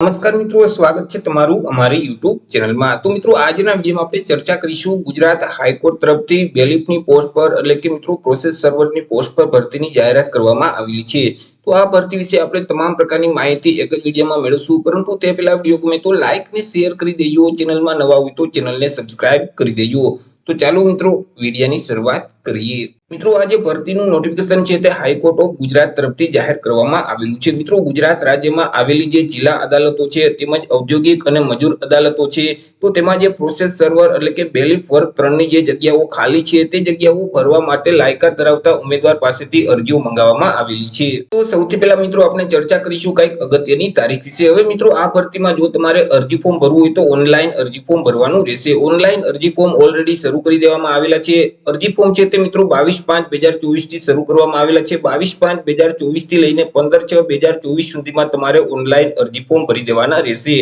નમસ્કાર મિત્રો, સ્વાગત છે તમારું અમારી યુટ્યુબ ચેનલમાં। તો મિત્રો, આજના વિડીયોમાં આપણે ચર્ચા કરીશું ગુજરાત હાઈકોર્ટ તરફથી બેલીફની પોસ્ટ પર એટલે કે મિત્રો પ્રોસેસ સર્વરની પોસ્ટ પર ભરતીની જાહેરાત કરવામાં આવેલી છે। તો આ ભરતી વિશે આપણે તમામ પ્રકારની માહિતી એક જ વિડીયોમાં મેળવશું, પરંતુ તે પહેલા વિડીયો ગમે તો લાઈક ને શેર કરી દેજો, ચેનલમાં નવા હોય તો ચેનલને સબસ્ક્રાઇબ કરી દેજો। તો ચાલો મિત્રો વિડીયોની શરૂઆત કરીએ। મિત્રો, આ જે ભરતીનું નોટિફિકેશન છે તે હાઈકોર્ટ ઓફ ગુજરાત તરફથી જાહેર કરવામાં આવેલું છે। મિત્રો, ગુજરાત રાજ્યમાં આવેલી જે જિલ્લા અદાલતો છે તેમજ ઔદ્યોગિક અને મજૂર અદાલતો છે તો તેમાં જે પ્રોસેસ સર્વર એટલે કે બેલીફ વર્ગ 3 ની જે જગ્યાઓ ખાલી છે તે જગ્યાઓ ભરવા માટે લાયકાત ધરાવતા ઉમેદવાર પાસેથી અરજીઓ મંગાવવામાં આવેલી છે। તો સૌથી પહેલા મિત્રો આપણે ચર્ચા કરીશું કંઈક અગત્યની તારીખ વિશે। હવે મિત્રો, આ ભરતીમાં જો તમારે અરજી ફોર્મ ભરવું હોય તો ઓનલાઈન અરજી ફોર્મ ભરવાનું રહેશે। ઓનલાઈન અરજી ફોર્મ ઓલરેડી શરૂ કરી દેવામાં આવેલા છે। અરજી ફોર્મ છે તે મિત્રો 22/5/2024 થી શરૂ કરવામાં આવેલા છે। 22/5/2024 થી લઈને 15/6/2024 સુધીમાં તમારે ઓનલાઈન અરજી ફોર્મ ભરી દેવાના રહેશે।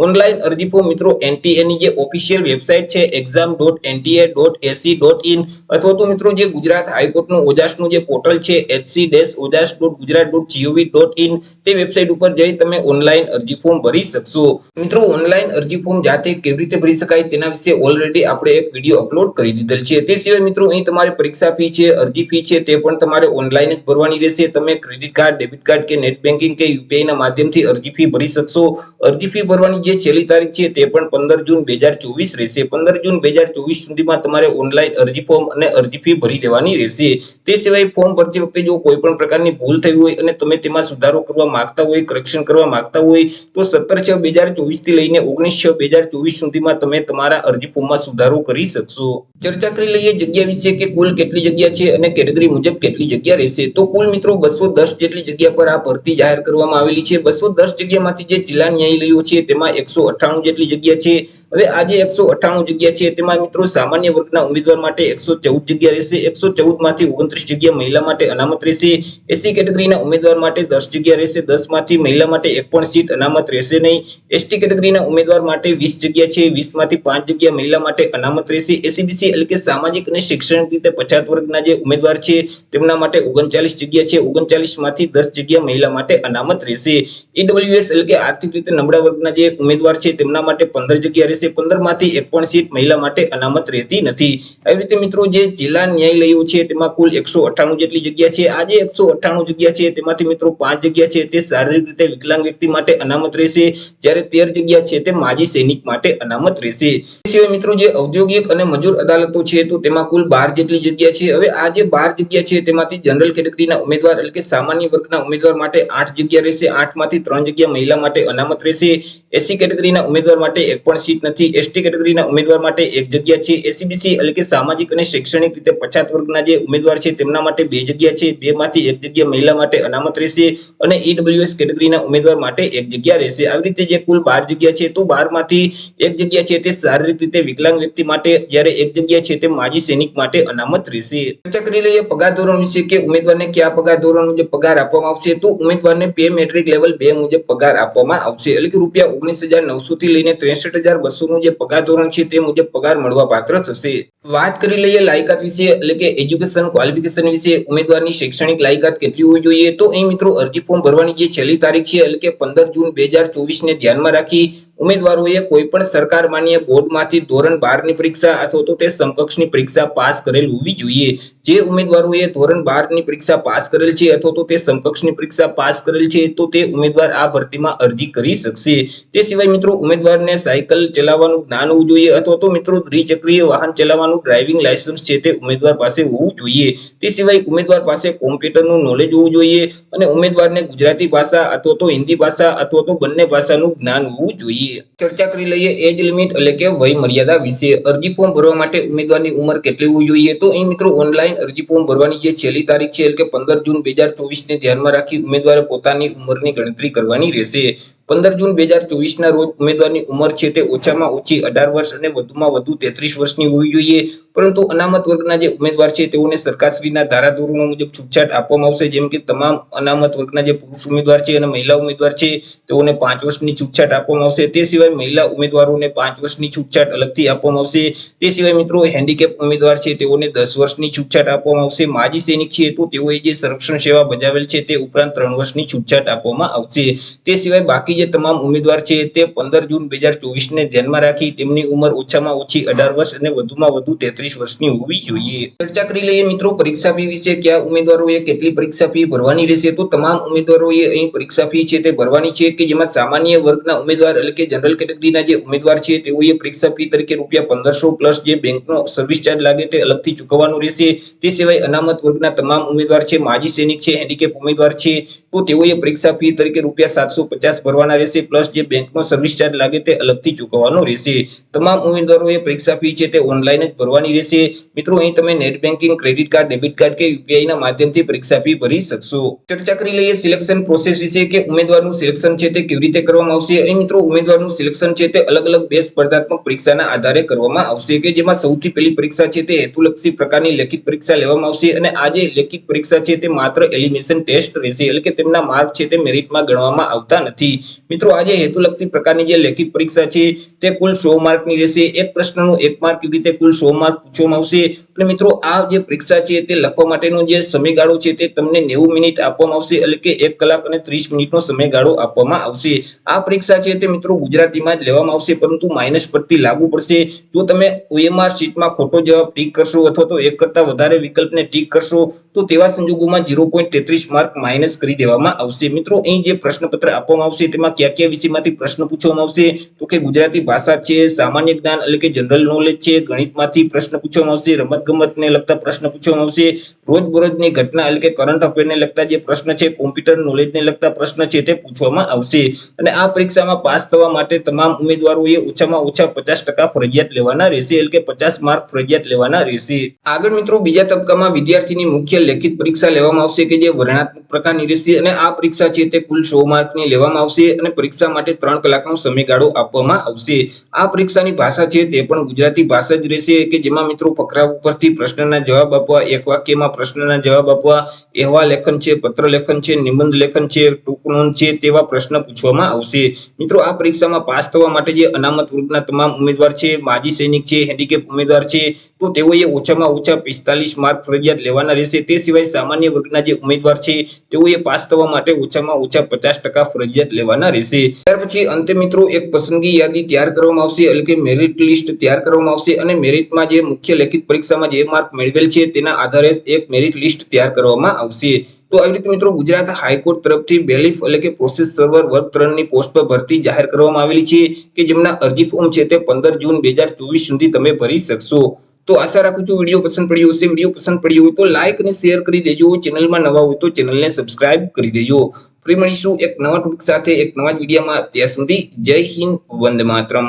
ઓનલાઈન અરજી ફોર્મ મિત્રો એનટીએ ની જે ઓફિશિયલ વેબસાઇટ છે exam.nta.ac.in અથવા તો મિત્રો જે ગુજરાત હાઈકોર્ટનું ઓજાસનું જે પોર્ટલ છે hc-ojas.gujarat.gov.in તે વેબસાઇટ ઉપર જઈ તમે ઓનલાઈન અરજી ફોર્મ ભરી શકશો। મિત્રો, ઓનલાઈન અરજી ફોર્મ જાતે કેવી રીતે ભરી શકાય તેના વિશે ઓલરેડી આપણે એક વિડીયો અપલોડ કરી દીધેલ છે। તે સિવાય મિત્રો અહીં તમારી પરીક્ષા ફી છે, અરજી ફી છે તે પણ તમારે ઓનલાઈન જ ભરવાની રહેશે। તમે ક્રેડિટ કાર્ડ, ડેબિટ કાર્ડ કે નેટ બેન્કિંગ કે યુપીઆઈ ના માધ્યમથી અરજી ફી ભરી શકશો। અરજી ફી ભરવાની જે છેલ્લી તારીખ છે તે પણ 15 જૂન 2024 રહેશે। 15 જૂન 2024 સુધીમાં તમારે ઓનલાઈન અરજી ફોર્મ અને અરજી ફી ભરી દેવાની રહેશે। તે સિવાય ફોર્મ ભરતી વખતે જો કોઈ પણ પ્રકારની ભૂલ થઈ હોય અને તમે તેમાં સુધારો કરવા માંગતા હોય, કરેક્શન કરવા માંગતા હોય તો 17/6/2024 થી લઈને 19/6/2024 સુધીમાં તમે તમારા અરજી ફોર્મમાં સુધારો કરી શકશો। ચર્ચા કરી લઈએ જગ્યા વિશે કે કુલ કેટલી જગ્યા છે અને કેટેગરી મુજબ કેટલી જગ્યા રહેશે। તો કુલ મિત્રો 210 જેટલી જગ્યા પર આ ભરતી જાહેર કરવામાં આવેલી છે। 210 જગ્યામાંથી જે જિલ્લા ન્યાયાલયો છે તેમાં 198 જેટલી જગ્યા છે। હવે આ જે 198 જગ્યા છે તેમાં મિત્રો સામાન્ય વર્ગના ઉમેદવાર માટે 114 જગ્યા રહેશે। 114 માંથી 29 જગ્યા મહિલા માટે અનામત રહેશે। એસસી કેટેગરીના ઉમેદવાર માટે 10 જગ્યા રહેશે। 10 માંથી મહિલા માટે એક પણ સીટ અનામત રહેશે નહીં। એસટી કેટેગરીના ઉમેદવાર માટે 20 જગ્યા છે। 20 માંથી 5 જગ્યા મહિલા માટે અનામત રહેશે। એસીબીસી એટલે કે સામાજિક અને શૈક્ષણિક રીતે પછાત વર્ગના જે ઉમેદવાર છે તેમના માટે 39 જગ્યા છે। 39 માંથી 10 જગ્યા મહિલા માટે અનામત રહેશે। ઈડબ્લ્યુએસ એટલે કે આર્થિક રીતે નબળા વર્ગના જે ઉમેદવાર છે તેમના માટે 15 જગ્યા રહેશે। 15 માંથી એક પણ સીટ મહિલા માટે અનામત રહેતી નથી। આવી રીતે મિત્રો જે જિલ્લા ન્યાયાલયો છે તેમાં કુલ 198 જેટલી જગ્યા છે। આ જે 198 જગ્યા છે તેમાંથી મિત્રો 5 જગ્યા છે તે શારીરિક રીતે વિકલાંગ વ્યક્તિ માટે અનામત રહેશે, જ્યારે 13 જગ્યા છે તે માજી સૈનિક માટે અનામત રહેશે। તે સિવાય મિત્રો જે ઔદ્યોગિક અને મજૂર અદાલતો છે તો તેમાં કુલ 12 જેટલી જગ્યા છે। હવે આ જે 12 જગ્યા છે તેમાંથી જનરલ કેટેગરીના ઉમેદવાર એટલે કે સામાન્ય વર્ગના ઉમેદવાર માટે 8 જગ્યા રહેશે। 8 માંથી 3 જગ્યા મહિલા માટે અનામત રહેશે। એસસી કેટેગરીના ઉમેદવાર માટે એક પણ સીટ નથી। એસટી કેટેગરીના ઉમેદવાર માટે એક જગ્યા છે। એસીબીસી એટલે કે સામાજિક અને શૈક્ષણિક રીતે પછાત વર્ગના જે ઉમેદવાર છે તેમના માટે 2 જગ્યા છે। 2 માંથી એક જગ્યા મહિલા માટે અનામત રહેશે અને ઈડબ્લ્યુએસ કેટેગરીના ઉમેદવાર માટે એક જગ્યા રહેશે। આવી રીતે જે કુલ 12 જગ્યા છે તો 12 માંથી એક જગ્યા છે તે શારીરિક રીતે વિકલાંગ વ્યક્તિ માટે, જ્યારે એક જગ્યા છે તે માજી સૈનિક માટે અનામત રહેશે। ચર્ચા કરી લઈએ પગાર ધોરણ વિશે કે ઉમેદવારને કયા પગાર ધોરણ મુજબ પગાર આપવામાં આવશે। તો ઉમેદવારને પે મેટ્રિક લેવલ 2 મુજબ પગાર આપવામાં આવશે, એટલે કે રૂપિયા 19,900 થી લઈને 63,200 નું જે પગાર ધોરણ છે તે મુજબ પગાર મળવા પાત્ર થશે। વાત કરી લઈએ લાયકાત વિશે એટલે કે એજ્યુકેશન ક્વોલિફિકેશન વિશે, ઉમેદવારની શૈક્ષણિક લાયકાત કેટલી હોવી જોઈએ। તો અહીં મિત્રો અરજી ફોર્મ ભરવાની જે છેલ્લી તારીખ છે એટલે કે 15 જૂન 2024 ને ધ્યાનમાં રાખી ઉમેદવારોએ કોઈ પણ સરકાર માન્ય બોર્ડમાંથી ધોરણ 12 ની પરીક્ષા અથવા તો તે સમકક્ષની પરીક્ષા પાસ કરેલ હોવી જોઈએ। જે ઉમેદવારોએ ધોરણ 12 ની પરીક્ષા પાસ કરેલ છે અથવા તો તે સમકક્ષની પરીક્ષા પાસ કરેલ છે તો તે ઉમેદવાર આ ભરતીમાં અરજી કરી શકશે। તે સિવાય મિત્રો ઉમેદવારને સાયકલ ચલાવવાનું જ્ઞાન હોવું જોઈએ અથવા તો મિત્રો દ્વિચક્રીય વાહન ચલાવવાનું ડ્રાઇવિંગ લાયસન્સ છે તે ઉમેદવાર પાસે હોવું જોઈએ। તે સિવાય ઉમેદવાર પાસે કોમ્પ્યુટરનું નોલેજ હોવું જોઈએ અને ઉમેદવારને ગુજરાતી ભાષા અથવા તો હિન્દી ભાષા અથવા તો બંને ભાષાનું જ્ઞાન હોવું જોઈએ। ચર્ચા કરી લઈએ એજ લિમિટ એટલે કે વય મર્યાદા વિશે। અરજી ફોર્મ ભરવા માટે ઉમેદવારની ઉંમર કેટલી હોવી જોઈએ। તો અહીં મિત્રો ઓનલાઈન અરજી ફોર્મ ભરવાની જે છેલ્લી તારીખ છે એટલે કે 15 જૂન 2024 ને ધ્યાનમાં રાખી ઉમેદવારે પોતાની ઉંમરની ગણતરી કરવાની રહેશે। 15 જૂન 2024 ના રોજ ઉમેદવારની ઉંમર છે તે ઓછામાં ઓછી 18 વર્ષ અને વધુમાં વધુ 33 વર્ષની હોવી જોઈએ। પરંતુ અનામત વર્ગના જે ઉમેદવાર છે તેઓને સરકારશ્રીના ધારાધોરણો મુજબ છૂટછાટ આપવામાં આવશે, જેમ કે તમામ અનામત વર્ગના જે પુરુષ ઉમેદવાર છે અને મહિલા ઉમેદવાર છે તેઓને 5 વર્ષની છૂટછાટ આપવામાં આવશે। તે સિવાય મહિલા ઉમેદવારોને 5 વર્ષની છૂટછાટ અલગથી આપવામાં આવશે। તે સિવાય મિત્રો હેન્ડીકેપ ઉમેદવાર છે તેઓને 10 વર્ષની છૂટછાટ આપવામાં આવશે। માજી સૈનિક છે તો તેઓએ જે સંરક્ષણ સેવા બજાવેલ છે તે ઉપરાંત 3 વર્ષની છૂટછાટ આપવામાં આવશે। તે સિવાય બાકી જે તમામ ઉમેદવાર છે તે 15 જૂન 2024 ને ધ્યાનમાં રાખી તેમની ઉંમર ઓછામાં ઓછી 18 વર્ષ અને વધુમાં વધુ 33 વર્ષની હોવી જોઈએ. ચર્ચા કરી લઈએ મિત્રો પરીક્ષા ફી વિશે. કયા ઉમેદવારોએ કેટલી પરીક્ષા ફી ભરવાની રહેશે? તો તમામ ઉમેદવારોએ અહીં પરીક્ષા ફી છે તે ભરવાની છે, કે જેમાં સામાન્ય વર્ગના ઉમેદવાર એટલે કે જનરલ કેટેગરીના જે ઉમેદવાર છે તેઓએ પરીક્ષા ફી તરીકે ₹1500 પ્લસ જે બેંકનો સર્વિસ ચાર્જ લાગે તે અલગથી ચૂકવવાનું રહેશે. તે સિવાય અનામત વર્ગના તમામ ઉમેદવાર છે, માજી સૈનિક છે, હેન્ડીકેપ ઉમેદવાર છે, તો તેઓએ પરીક્ષા ફી તરીકે ₹750 ભરવાના રહેશે, પ્લસ જે બેંકનો સર્વિસ ચાર્જ લાગે તે અલગથી ચૂકવવાનો રહેશે. તમામ ઉમેદવારોએ પરીક્ષા ફી છે તે ઓનલાઈન જ ભરવાની રહેશે. મિત્રો અહીં તમે net banking, credit card, debit card કે યુપીઆઈ ના માધ્યમથી પરીક્ષા ફી ભરી શકશો. ચર્ચા કરી લઈએ સિલેક્શન પ્રોસેસ વિશે, કે ઉમેદવારનું સિલેક્શન છે તે કેવી રીતે કરવામાં આવશે. અહીં મિત્રો ઉમેદવારનું સિલેક્શન છે તે અલગ અલગ 2 સ્પર્ધાત્મક પરીક્ષાના આધારે કરવામાં આવશે, કે જેમાં સૌથી પહેલી પરીક્ષા છે તે હેતુલક્ષી પ્રકારની લેખિત પરીક્ષા લેવામાં આવશે, અને આ જે લેખિત પરીક્ષા છે તે માત્ર એલિમિનેશન ટેસ્ટ રહેશે, એટલે કે તેમના માર્ક છે તે મેરિટમાં ગણવામાં આવતા નથી. મિત્રો આ જે હેતુલક્ષી પ્રકારની જે લેખિત પરીક્ષા છે તે કુલ 100 માર્કની રહેશે. એક પ્રશ્નનો 1 માર્ક, એવી રીતે કુલ 100 માર્ક પૂછવામાં આવશે. અને મિત્રો આ જે પરીક્ષા છે તે લખવા માટેનો જે સમયગાળો છે તે તમને 90 મિનિટ આપવામાં આવશે, એટલે કે 1 કલાક અને 30 મિનિટનો સમયગાળો આપવામાં આવશે. આ પરીક્ષા છે તે મિત્રો ગુજરાતીમાં જ લેવામાં આવશે, પરંતુ માઇનસ પરથી લાગુ પડશે. જો તમે OMR શીટમાં ખોટો જવાબ ટીક કરશો અથવા તો એક કરતા વધારે વિકલ્પને ટીક કરશો તો તેવા સંજોગોમાં 0.33 માર્ક માઇનસ કરી દેવામાં આવશે. મિત્રો અહીં જે પ્રશ્નપત્ર આપવામાં આવશે તેમાં કયા વિષયમાંથી પ્રશ્ન પૂછવામાં આવશે? તો કે ગુજરાતી ભાષા છે, સામાન્ય જ્ઞાન એટલે કે જનરલ નોલેજ છે, ગણિતમાંથી પ્રશ્ન પૂછવામાં આવશે, રમતગમતને લગતા પ્રશ્ન પૂછવામાં આવશે, રોજબરોજની ઘટના એટલે કે કરંટ અફેરને લગતા જે પ્રશ્ન છે, કોમ્પ્યુટર નોલેજને લગતા પ્રશ્ન છે તે પૂછવામાં આવશે. અને આ પરીક્ષામાં પાસ થવા માટે તમામ ઉમેદવારોએ ઓછામાં ઓછા 50% ફરજિયાત લેવાના રહેશે, એટલે કે 50 માર્ક ફરજિયાત લેવાના રહેશે. આગળ મિત્રો બીજા તબક્કામાં વિદ્યાર્થીની મુખ્ય લેખિત પરીક્ષા લેવામાં આવશે, કે જે વર્ણનાત્મક પ્રકારની રહેશે, અને આ પરીક્ષા છે તે કુલ 100 માર્કની લેવામાં આવશે, અને પરીક્ષા માટે 3 કલાકનો સમયગાળો આપવામાં આવશે. આ પરીક્ષાની ભાષા છે તે પણ ગુજરાતી ભાષા જ રહેશે, કે જેમાં મિત્રો ફકરા ઉપરથી પ્રશ્નના જવાબ આપવા, એક વાક્યમાં પ્રશ્નના જવાબ આપવા, અહેવાલ લેખન છે, પત્ર લેખન છે, નિબંધ લેખન છે, ટૂંક નોંધ છે, તેવા પ્રશ્ન પૂછવામાં આવશે. મિત્રો આ પરીક્ષામાં પાસ થવા માટે જે અનામત વર્ગના તમામ ઉમેદવાર છે, માજી સૈનિક છે, હેન્ડીકેપ ઉમેદવાર છે, તો તેઓએ ઓછામાં ઓછા 45 માર્ક ફરજિયાત લેવાના રહેશે. તે સિવાય સામાન્ય વર્ગના જે ઉમેદવાર છે તેઓએ પાસ થવા માટે ઓછામાં ઓછા 50% ફરજિયાત લેવાના રહેશે. ત્યાર પછી અંતે મિત્રો એક પસંદગી યાદી તૈયાર કરવામાં આવશે, એટલે કે મેરિટ લિસ્ટ તૈયાર કરવામાં આવશે, અને મેરિટમાં જે મુખ્ય લેખિત પરીક્ષામાં જે માર્ક મેળવેલ છે તેના આધારે એક મેરિટ લિસ્ટ તૈયાર કરવામાં આવશે. તો આવી રીતે મિત્રો ગુજરાત હાઈકોર્ટ તરફથી બેલીફ એટલે કે પ્રોસેસ સર્વર વર્ગ 3 ની પોસ્ટ પર ભરતી જાહેર કરવામાં આવેલી છે, કે જેમના અરજી ફોર્મ છે તે 15 જૂન 2024 સુધી તમે ભરી શકશો. તો આશા રાખું છું વિડીયો પસંદ પડ્યો હશે. વિડીયો પસંદ પડ્યો હોય તો લાઈક અને શેર કરી દેજો. ચેનલમાં નવા હોય તો ચેનલને સબસ્ક્રાઇબ કરી દેજો. ફરી મળીશું એક નવા ટોપિક સાથે એક નવા વિડીયોમાં. ત્યાં સુધી જય હિન્દ, વંદે માતરમ.